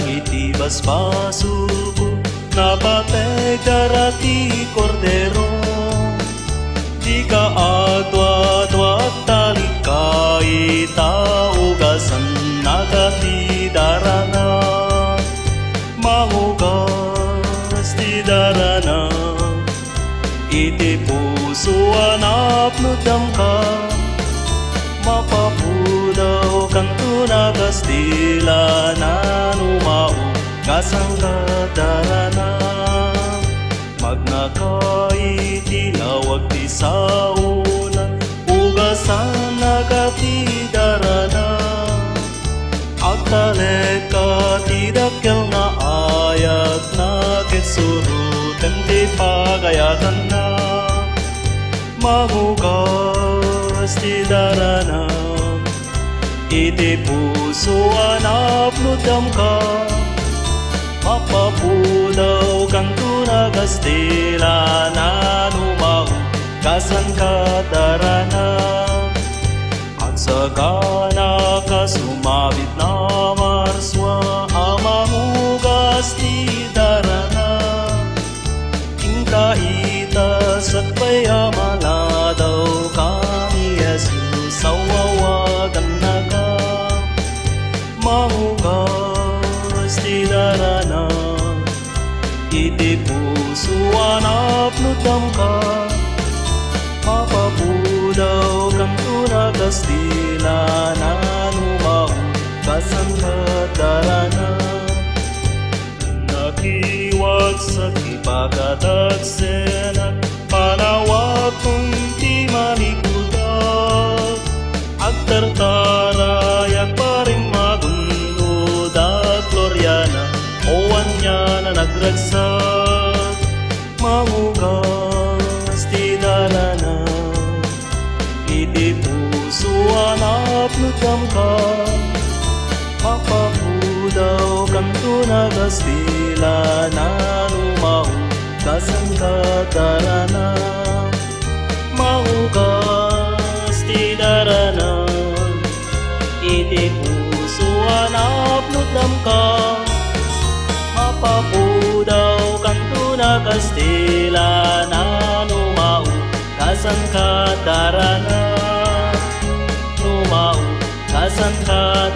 iti baspasuko, napateg darati kordero. Di ka atwa-atwa talikai taugasan nagati darana. Mahugas di darana, iti puso anap nudam ka. Mapapudaw kanto nagastila na numao kasang kadarana. Magnakai tinawag di sauna, ugasan nagati darana. Agtaleka tidakkel na ayat na kitsurutan di pagayatan na. Mahugas di darana, iti puso anap nudam ka. Mapapudaw kanto nagastila na numao kasan kadarana. Agsakana ka sumabit na marswa, amahugas di darana. Ingkaita sakbay amaladaw kami Jesus, sawawagan na ka. Mahugas di darana, iti puso anap nudam ka. Mapapudaw kanto nagastila na numao kasan kadarana. Nakiwag sa ipagkatagsenan, panawag kong di malikudag. Agtartarayak pa rin magundod at Gloriana, owan niya na nagragsak. Mahugas di darana, iti puso anap nudam ka. Mapapudaw kanto nagastila na numao kasan kadarana. Mahugas di darana, iti puso anap nudam ka. Mapapudaw kanto nagastila na numao kasan kadarana. Numao kasan kadarana.